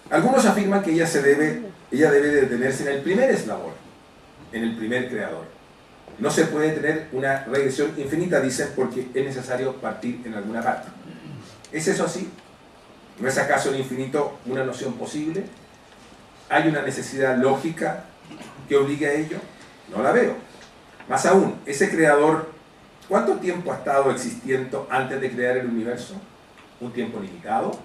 Algunos afirman que ella debe de detenerse en el primer eslabón, en el primer creador. No se puede tener una regresión infinita, dicen, porque es necesario partir en alguna parte. ¿Es eso así? ¿No es acaso el infinito una noción posible? ¿Hay una necesidad lógica que obligue a ello? No la veo. Más aún, ese creador, ¿cuánto tiempo ha estado existiendo antes de crear el universo? ¿Un tiempo limitado?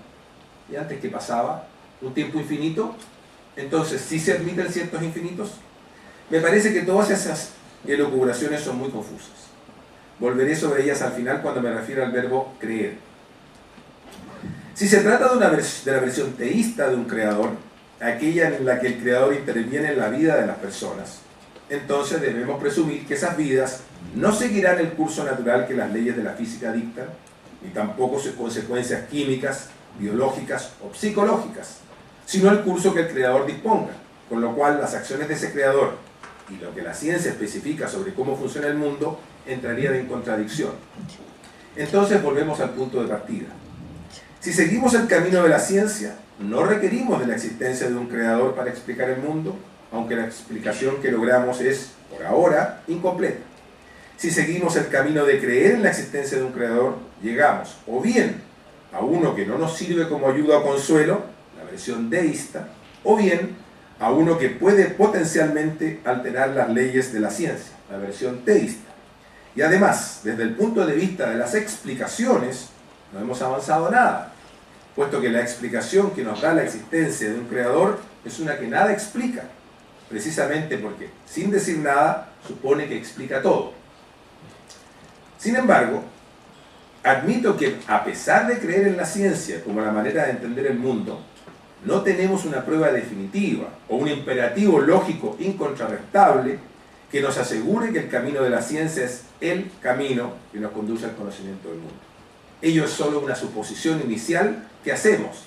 ¿Y antes qué pasaba? ¿Un tiempo infinito? Entonces, ¿sí se admiten ciertos infinitos? Me parece que todas esas elucubraciones son muy confusas. Volveré sobre ellas al final cuando me refiero al verbo creer. Si se trata de la versión teísta de un creador, aquella en la que el creador interviene en la vida de las personas, entonces debemos presumir que esas vidas no seguirán el curso natural que las leyes de la física dictan, ni tampoco sus consecuencias químicas, biológicas o psicológicas, sino el curso que el creador disponga, con lo cual las acciones de ese creador y lo que la ciencia especifica sobre cómo funciona el mundo entrarían en contradicción. Entonces volvemos al punto de partida. Si seguimos el camino de la ciencia, no requerimos de la existencia de un creador para explicar el mundo, aunque la explicación que logramos es, por ahora, incompleta. Si seguimos el camino de creer en la existencia de un creador, llegamos o bien a uno que no nos sirve como ayuda o consuelo, la versión deísta, o bien a uno que puede potencialmente alterar las leyes de la ciencia, la versión teísta. Y además, desde el punto de vista de las explicaciones, no hemos avanzado nada, puesto que la explicación que nos da la existencia de un creador es una que nada explica, precisamente porque, sin decir nada, supone que explica todo. Sin embargo, admito que, a pesar de creer en la ciencia como la manera de entender el mundo, no tenemos una prueba definitiva o un imperativo lógico incontrarrestable que nos asegure que el camino de la ciencia es el camino que nos conduce al conocimiento del mundo. Ello es solo una suposición inicial que hacemos,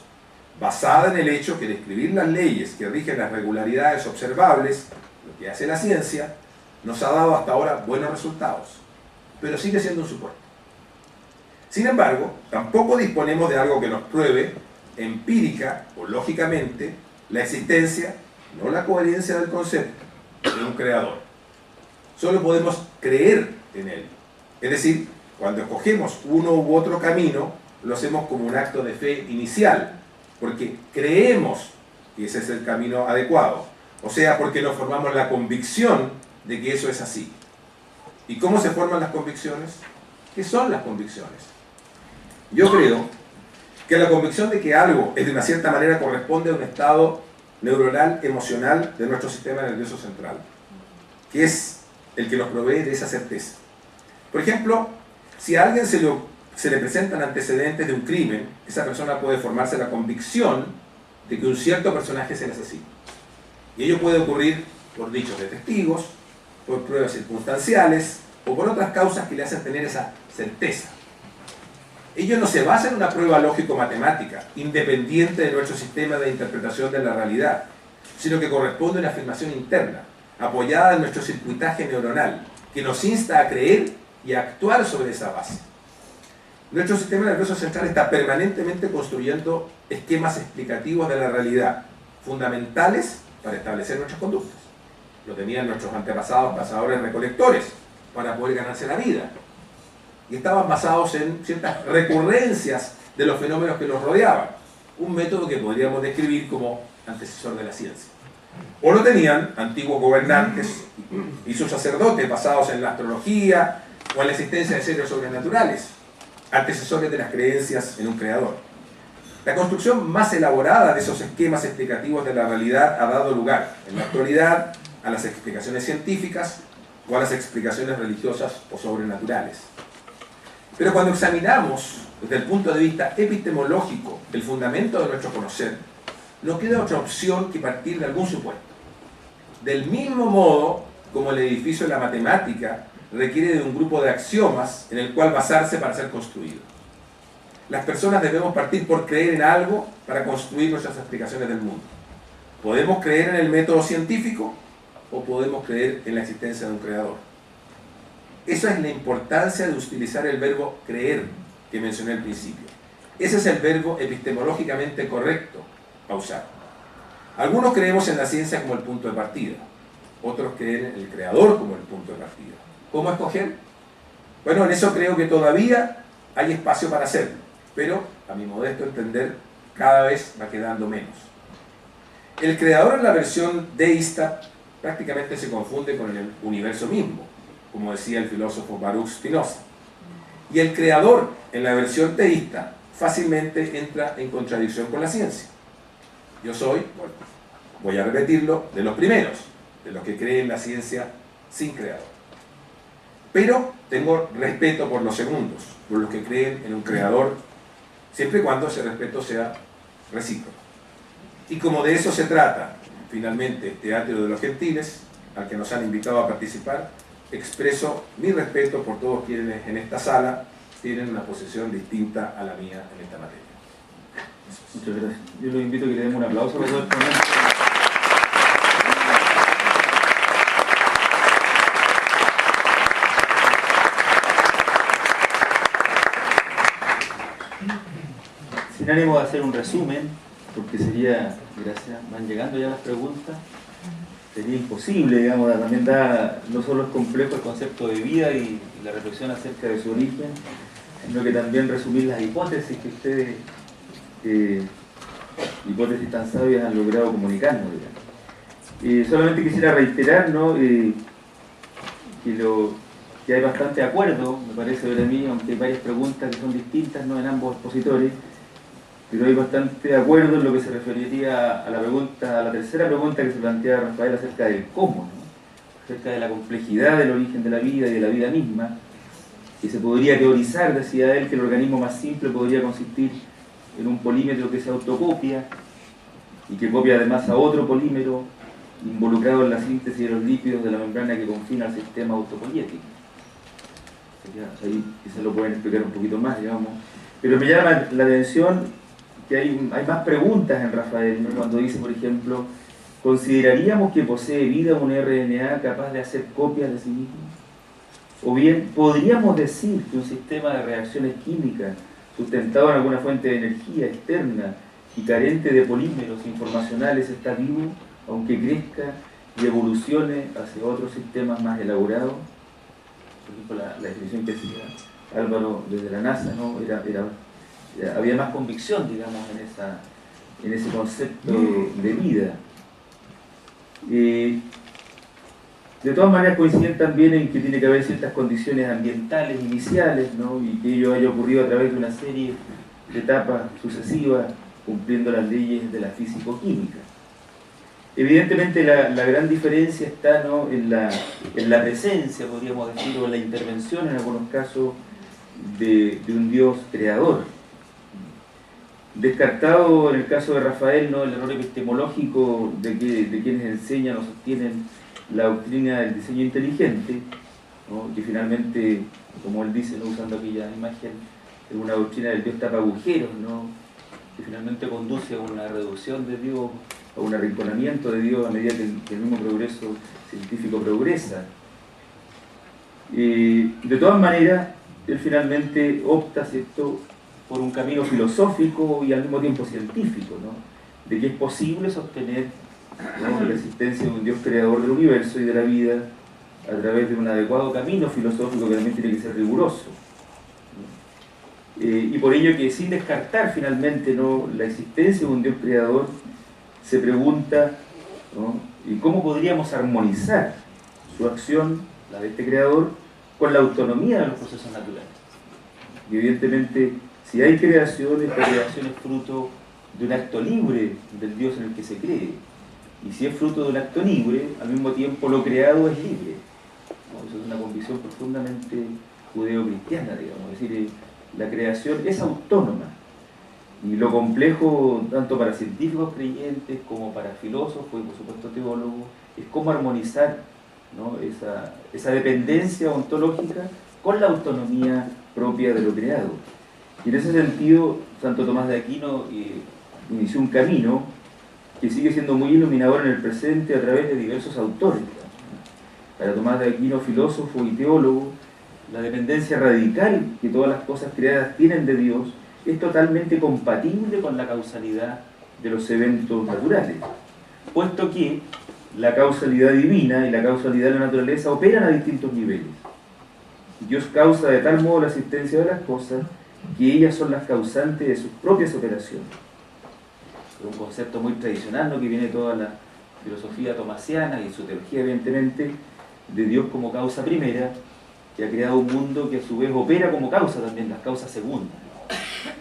basada en el hecho que describir las leyes que rigen las regularidades observables, lo que hace la ciencia, nos ha dado hasta ahora buenos resultados, pero sigue siendo un supuesto. Sin embargo, tampoco disponemos de algo que nos pruebe, empírica o lógicamente, la existencia, no la coherencia del concepto, de un creador. Solo podemos creer en él. Es decir, cuando escogemos uno u otro camino, lo hacemos como un acto de fe inicial, porque creemos que ese es el camino adecuado. O sea, porque nos formamos la convicción de que eso es así. ¿Y cómo se forman las convicciones? ¿Qué son las convicciones? Yo creo que la convicción de que algo es de una cierta manera corresponde a un estado neuronal, emocional de nuestro sistema nervioso central, que es el que nos provee de esa certeza. Por ejemplo, si a alguien se le presentan antecedentes de un crimen, esa persona puede formarse la convicción de que un cierto personaje es el asesino. Y ello puede ocurrir por dichos de testigos, por pruebas circunstanciales o por otras causas que le hacen tener esa certeza. Ello no se basa en una prueba lógico-matemática, independiente de nuestro sistema de interpretación de la realidad, sino que corresponde a una afirmación interna, apoyada en nuestro circuitaje neuronal, que nos insta a creer y a actuar sobre esa base. Nuestro sistema nervioso central está permanentemente construyendo esquemas explicativos de la realidad, fundamentales para establecer nuestras conductas. Lo tenían nuestros antepasados, cazadores, recolectores, para poder ganarse la vida. Y estaban basados en ciertas recurrencias de los fenómenos que los rodeaban. Un método que podríamos describir como antecesor de la ciencia. O lo tenían antiguos gobernantes y sus sacerdotes basados en la astrología o en la existencia de seres sobrenaturales, antecesores de las creencias en un creador. La construcción más elaborada de esos esquemas explicativos de la realidad ha dado lugar, en la actualidad, a las explicaciones científicas o a las explicaciones religiosas o sobrenaturales. Pero cuando examinamos desde el punto de vista epistemológico el fundamento de nuestro conocer, no queda otra opción que partir de algún supuesto. Del mismo modo como el edificio de la matemática requiere de un grupo de axiomas en el cual basarse para ser construido. Las personas debemos partir por creer en algo para construir nuestras explicaciones del mundo. Podemos creer en el método científico o podemos creer en la existencia de un creador. Esa es la importancia de utilizar el verbo creer que mencioné al principio. Ese es el verbo epistemológicamente correcto a usar. Algunos creemos en la ciencia como el punto de partida, otros creen en el creador como el punto de partida. ¿Cómo escoger? Bueno, en eso creo que todavía hay espacio para hacerlo, pero a mi modesto entender cada vez va quedando menos. El creador en la versión deísta prácticamente se confunde con el universo mismo, como decía el filósofo Baruch Spinoza. Y el creador en la versión teísta fácilmente entra en contradicción con la ciencia. Yo soy, bueno, voy a repetirlo, de los primeros, de los que creen la ciencia sin creador. Pero tengo respeto por los segundos, por los que creen en un creador, siempre y cuando ese respeto sea recíproco. Y como de eso se trata, finalmente, Teatro de los Gentiles, al que nos han invitado a participar, expreso mi respeto por todos quienes en esta sala tienen una posición distinta a la mía en esta materia. Muchas gracias. Yo los invito a que le demos un aplauso a los dos ponentes. Sin ánimo de hacer un resumen, porque sería, gracias, van llegando ya las preguntas, sería imposible, digamos, también da, no solo es complejo el concepto de vida y la reflexión acerca de su origen, sino que también resumir las hipótesis que ustedes, hipótesis tan sabias, han logrado comunicarnos, digamos. Solamente quisiera reiterar, ¿no? que hay bastante acuerdo, me parece ver a mí, aunque hay varias preguntas que son distintas, ¿no?, en ambos expositores, pero hay bastante acuerdo en lo que se referiría a la tercera pregunta que se plantea Rafael acerca del cómo, ¿no?, acerca de la complejidad del origen de la vida y de la vida misma, que se podría teorizar, decía él, que el organismo más simple podría consistir en un polímero que se autocopia y que copia además a otro polímero involucrado en la síntesis de los lípidos de la membrana que confina al sistema autopoyético. Ahí quizás lo pueden explicar un poquito más, digamos. Pero me llama la atención que hay más preguntas en Rafael, ¿no?, cuando dice, por ejemplo, ¿consideraríamos que posee vida un RNA capaz de hacer copias de sí mismo? O bien, ¿podríamos decir que un sistema de reacciones químicas sustentado en alguna fuente de energía externa y carente de polímeros informacionales está vivo, aunque crezca y evolucione hacia otros sistemas más elaborados? Por ejemplo, la definición que hacía Álvaro desde la NASA, ¿no?, había más convicción, digamos, en ese concepto de vida. De todas maneras coinciden también en que tiene que haber ciertas condiciones ambientales iniciales, ¿no?, y que ello haya ocurrido a través de una serie de etapas sucesivas, cumpliendo las leyes de la físico-química. Evidentemente la gran diferencia está, ¿no?, en la presencia, podríamos decir, o en la intervención en algunos casos de un Dios creador. Descartado en el caso de Rafael, ¿no?, el error epistemológico de quienes enseñan o sostienen la doctrina del diseño inteligente, ¿no?, que finalmente, como él dice, ¿no?, usando aquella imagen, es una doctrina del Dios tapa agujeros, ¿no?, que finalmente conduce a una reducción de Dios, a un arrinconamiento de Dios a medida que el mismo progreso científico progresa. De todas maneras, él finalmente opta, ¿cierto?, por un camino filosófico y al mismo tiempo científico, ¿no?, de que es posible sostener, ¿no?, la existencia de un Dios creador del universo y de la vida a través de un adecuado camino filosófico que también tiene que ser riguroso. Y por ello que, sin descartar finalmente, ¿no?, la existencia de un Dios creador, se pregunta, ¿no?, ¿y cómo podríamos armonizar su acción, la de este creador, con la autonomía de los procesos naturales? Y evidentemente, si hay creación, esta creación es fruto de un acto libre del Dios en el que se cree. Y si es fruto de un acto libre, al mismo tiempo lo creado es libre, ¿no? Eso es una convicción profundamente judeo-cristiana, digamos. Es decir, la creación es autónoma. Y lo complejo, tanto para científicos creyentes como para filósofos y por supuesto teólogos, es cómo armonizar, ¿no?, esa dependencia ontológica con la autonomía propia de lo creado. Y en ese sentido, Santo Tomás de Aquino inició un camino que sigue siendo muy iluminador en el presente a través de diversos autores. Para Tomás de Aquino, filósofo y teólogo, la dependencia radical que todas las cosas creadas tienen de Dios es totalmente compatible con la causalidad de los eventos naturales. puesto que la causalidad divina y la causalidad de la naturaleza operan a distintos niveles. Dios causa de tal modo la existencia de las cosas que ellas son las causantes de sus propias operaciones. Es un concepto muy tradicional, ¿no?, que viene de toda la filosofía tomasiana y su teología, evidentemente, de Dios como causa primera, que ha creado un mundo que a su vez opera como causa también, las causas segundas.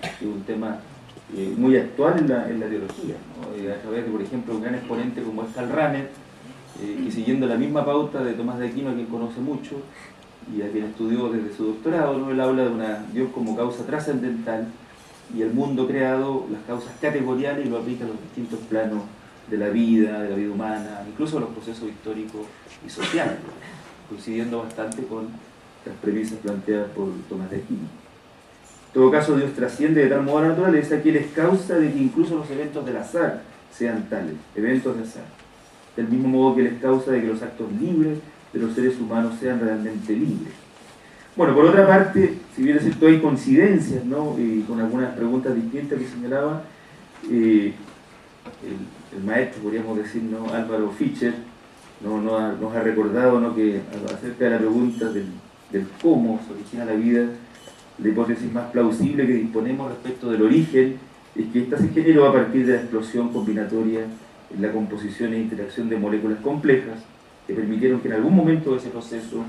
Es un tema muy actual en la teología, ¿no? A través de, por ejemplo, un gran exponente como es Karl Rahner, que siguiendo la misma pauta de Tomás de Aquino, a quien conoce mucho y a quien estudió desde su doctorado, ¿no?, él habla de Dios como causa trascendental y el mundo creado, las causas categoriales, y lo aplica a los distintos planos de la vida humana, incluso a los procesos históricos y sociales, coincidiendo bastante con las premisas planteadas por Tomás de Aquino. En todo caso, Dios trasciende de tal modo a la naturaleza que Él es causa de que incluso los eventos del azar sean tales, eventos de azar. Del mismo modo que Él es causa de que los actos libres de los seres humanos sean realmente libres. Bueno, por otra parte, si bien es cierto hay coincidencias, ¿no?, con algunas preguntas distintas que señalaba, el maestro, podríamos decir, ¿no?, Álvaro Fischer, nos ha recordado, ¿no?, que acerca de la pregunta del cómo se origina la vida, la hipótesis más plausible que disponemos respecto del origen es que ésta se generó a partir de la explosión combinatoria en la composición e interacción de moléculas complejas que permitieron que en algún momento de ese proceso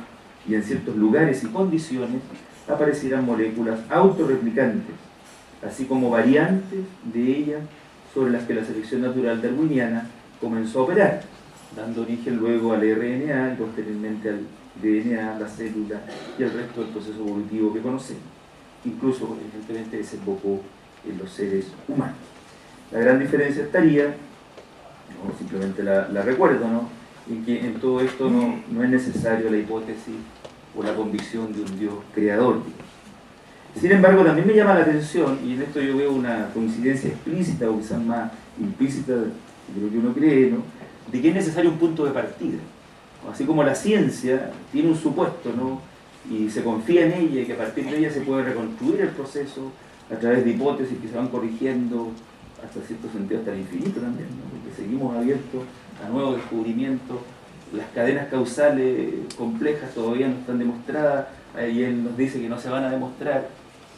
y en ciertos lugares y condiciones aparecieran moléculas autorreplicantes, así como variantes de ellas sobre las que la selección natural darwiniana comenzó a operar, dando origen luego al RNA y posteriormente al DNA, la célula y el resto del proceso evolutivo que conocemos. Incluso, evidentemente, desembocó en los seres humanos. La gran diferencia estaría, no, simplemente la recuerdo, ¿no?, en que en todo esto no es necesario la hipótesis o la convicción de un Dios creador. Sin embargo, también me llama la atención, y en esto yo veo una coincidencia explícita o quizás más implícita de lo que uno cree, ¿no?, de que es necesario un punto de partida. Así como la ciencia tiene un supuesto, ¿no?, y se confía en ella y que a partir de ella se puede reconstruir el proceso a través de hipótesis que se van corrigiendo hasta cierto sentido, hasta el infinito también, ¿no?, porque seguimos abiertos a nuevos descubrimientos. Las cadenas causales complejas todavía no están demostradas, y él nos dice que no se van a demostrar,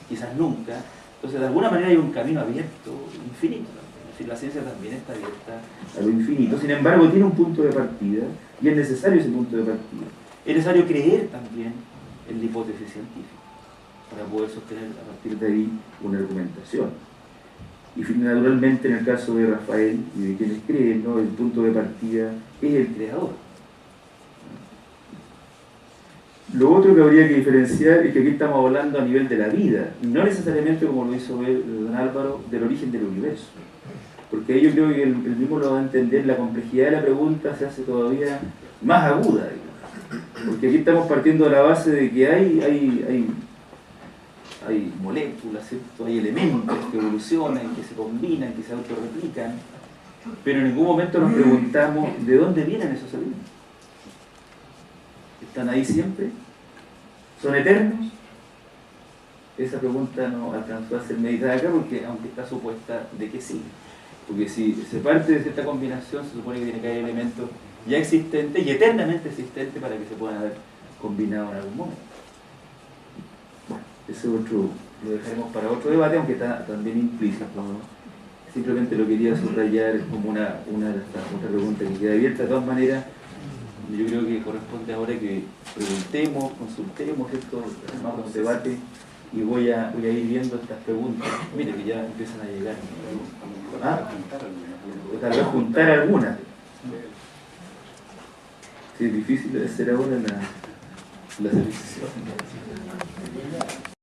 quizás nunca. Entonces, de alguna manera hay un camino abierto, infinito también. Es decir, la ciencia también está abierta a lo infinito. Sin embargo, tiene un punto de partida, y es necesario ese punto de partida. Es necesario creer también en la hipótesis científica para poder sostener a partir de ahí una argumentación. Y naturalmente, en el caso de Rafael y de quienes creen, ¿no?, el punto de partida es el creador. Lo otro que habría que diferenciar es que aquí estamos hablando a nivel de la vida, no necesariamente, como lo hizo ver don Álvaro, del origen del universo. Porque ahí yo creo que el mismo lo va a entender, la complejidad de la pregunta se hace todavía más aguda, digamos. Porque aquí estamos partiendo de la base de que hay moléculas, ¿cierto?, hay elementos que evolucionan, que se combinan, que se autorreplican, pero en ningún momento nos preguntamos de dónde vienen esos elementos. ¿Están ahí siempre? ¿Son eternos? Esa pregunta no alcanzó a ser meditada acá, porque aunque está supuesta de que sí. Porque si se parte de cierta combinación, se supone que tiene que haber elementos ya existentes y eternamente existentes para que se puedan haber combinado en algún momento. Bueno, ese otro lo dejaremos para otro debate, aunque está también implícito, ¿no? Simplemente lo quería subrayar como una de estas otras preguntas que queda abierta. De todas maneras, yo creo que corresponde ahora que preguntemos, consultemos esto, hagamos un debate, y voy a ir viendo estas preguntas. Mire que ya empiezan a llegar. Tal vez juntar algunas. Sí, es difícil de hacer ahora la selección.